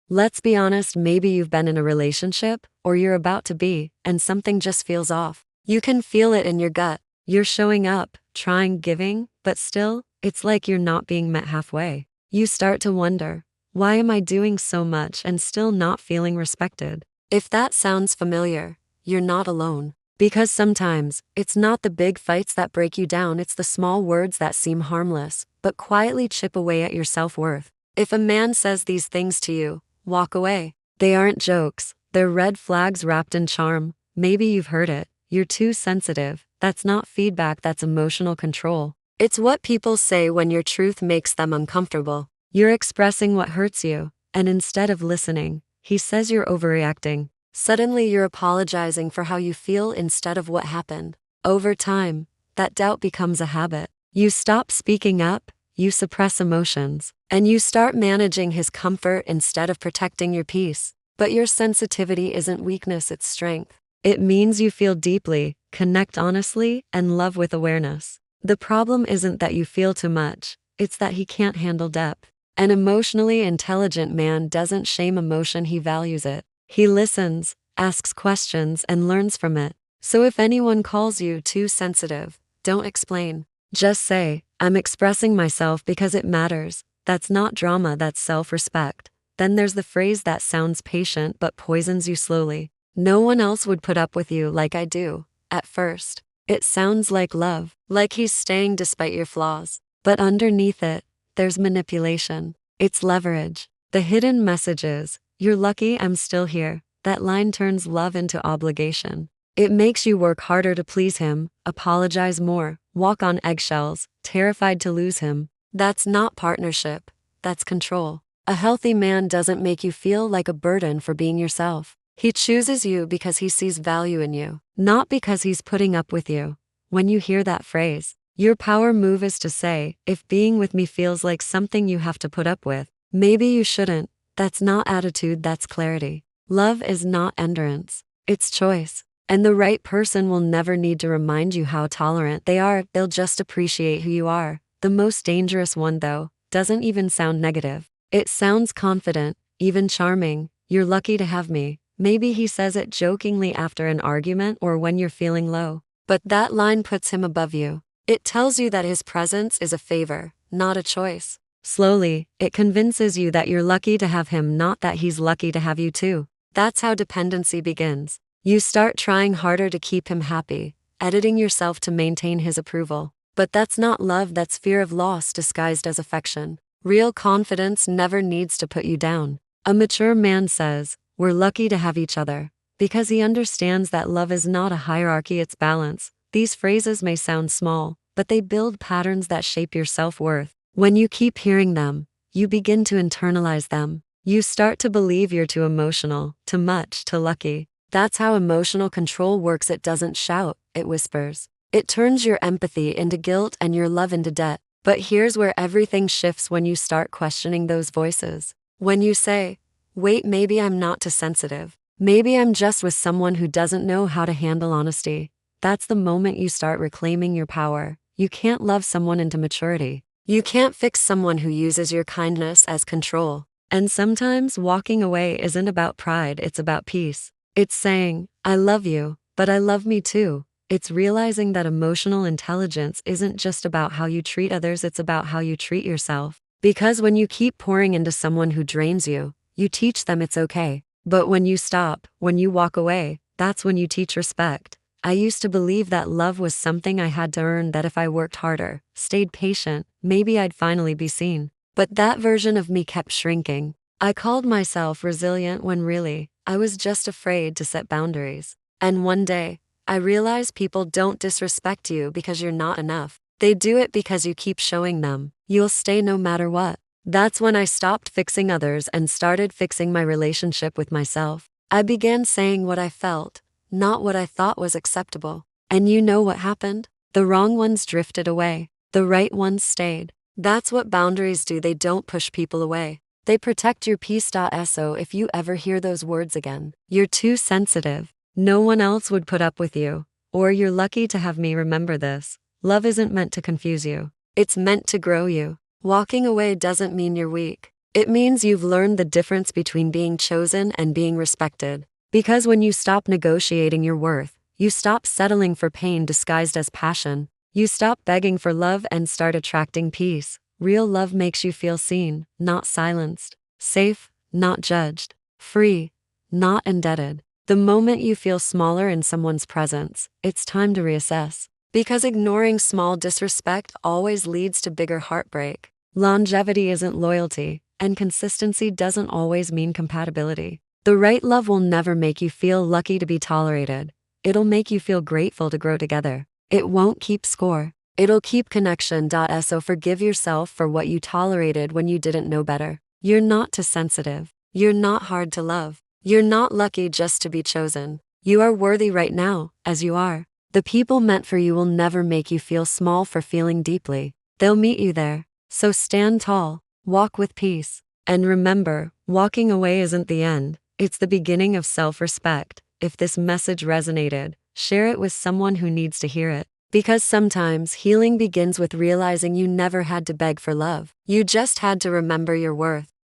Let's be honest, maybe you've been in a relationship, or you're about to be, and something just feels off. You can feel it in your gut. You're showing up, trying, giving, but still, it's like you're not being met halfway. You start to wonder, why am I doing so much and still not feeling respected? If that sounds familiar, you're not alone. Because sometimes, it's not the big fights that break you down, it's the small words that seem harmless, but quietly chip away at your self-worth. If a man says these things to you, walk away. They aren't jokes, they're red flags wrapped in charm. Maybe you've heard it. You're too sensitive. That's not feedback, that's emotional control. It's what people say when your truth makes them uncomfortable. You're expressing what hurts you, and instead of listening, he says you're overreacting. Suddenly you're apologizing for how you feel instead of what happened. Over time, that doubt becomes a habit. You stop speaking up, you suppress emotions, and you start managing his comfort instead of protecting your peace. But your sensitivity isn't weakness, it's strength. It means you feel deeply, connect honestly, and love with awareness. The problem isn't that you feel too much, it's that he can't handle depth. An emotionally intelligent man doesn't shame emotion, he values it. He listens, asks questions, and learns from it. So if anyone calls you too sensitive, don't explain. Just say, I'm expressing myself because it matters. That's not drama, that's self-respect. Then there's the phrase that sounds patient but poisons you slowly. No one else would put up with you like I do. At first, it sounds like love, like he's staying despite your flaws. But underneath it, there's manipulation. It's leverage. The hidden message is, you're lucky I'm still here. That line turns love into obligation. It makes you work harder to please him, apologize more, walk on eggshells, terrified to lose him. That's not partnership. That's control. A healthy man doesn't make you feel like a burden for being yourself. He chooses you because he sees value in you, not because he's putting up with you. When you hear that phrase, your power move is to say, if being with me feels like something you have to put up with, maybe you shouldn't. That's not attitude, that's clarity. Love is not endurance, it's choice. And the right person will never need to remind you how tolerant they are, they'll just appreciate who you are. The most dangerous one, though, doesn't even sound negative. It sounds confident, even charming. You're lucky to have me. Maybe he says it jokingly after an argument or when you're feeling low. But that line puts him above you. It tells you that his presence is a favor, not a choice. Slowly, it convinces you that you're lucky to have him, not that he's lucky to have you too. That's how dependency begins. You start trying harder to keep him happy, editing yourself to maintain his approval. But that's not love, that's fear of loss disguised as affection. Real confidence never needs to put you down. A mature man says, we're lucky to have each other, because he understands that love is not a hierarchy, it's balance. These phrases may sound small, but they build patterns that shape your self-worth. When you keep hearing them, you begin to internalize them. You start to believe you're too emotional, too much, too lucky. That's how emotional control works. It doesn't shout, it whispers. It turns your empathy into guilt and your love into debt. But here's where everything shifts when you start questioning those voices. When you say, wait, maybe I'm not too sensitive. Maybe I'm just with someone who doesn't know how to handle honesty. That's the moment you start reclaiming your power. You can't love someone into maturity. You can't fix someone who uses your kindness as control. And sometimes walking away isn't about pride, it's about peace. It's saying, I love you, but I love me too. It's realizing that emotional intelligence isn't just about how you treat others, it's about how you treat yourself. Because when you keep pouring into someone who drains you, you teach them it's okay. But when you stop, when you walk away, that's when you teach respect. I used to believe that love was something I had to earn, that if I worked harder, stayed patient, maybe I'd finally be seen. But that version of me kept shrinking. I called myself resilient when really, I was just afraid to set boundaries. And one day, I realized people don't disrespect you because you're not enough. They do it because you keep showing them you'll stay no matter what. That's when I stopped fixing others and started fixing my relationship with myself. I began saying what I felt, not what I thought was acceptable. And you know what happened? The wrong ones drifted away. The right ones stayed. That's what boundaries do. They don't push people away. They protect your peace. So if you ever hear those words again, you're too sensitive. No one else would put up with you. Or you're lucky to have me. Remember this. Love isn't meant to confuse you. It's meant to grow you. Walking away doesn't mean you're weak. It means you've learned the difference between being chosen and being respected. Because when you stop negotiating your worth, you stop settling for pain disguised as passion. You stop begging for love and start attracting peace. Real love makes you feel seen, not silenced. Safe, not judged. Free, not indebted. The moment you feel smaller in someone's presence, it's time to reassess. Because ignoring small disrespect always leads to bigger heartbreak. Longevity isn't loyalty, and consistency doesn't always mean compatibility. The right love will never make you feel lucky to be tolerated. It'll make you feel grateful to grow together. It won't keep score. It'll keep connection. So forgive yourself for what you tolerated when you didn't know better. You're not too sensitive. You're not hard to love. You're not lucky just to be chosen. You are worthy right now, as you are. The people meant for you will never make you feel small for feeling deeply. They'll meet you there. So stand tall, walk with peace, and remember, walking away isn't the end. It's the beginning of self-respect. If this message resonated, share it with someone who needs to hear it. Because sometimes healing begins with realizing you never had to beg for love. You just had to remember your worth.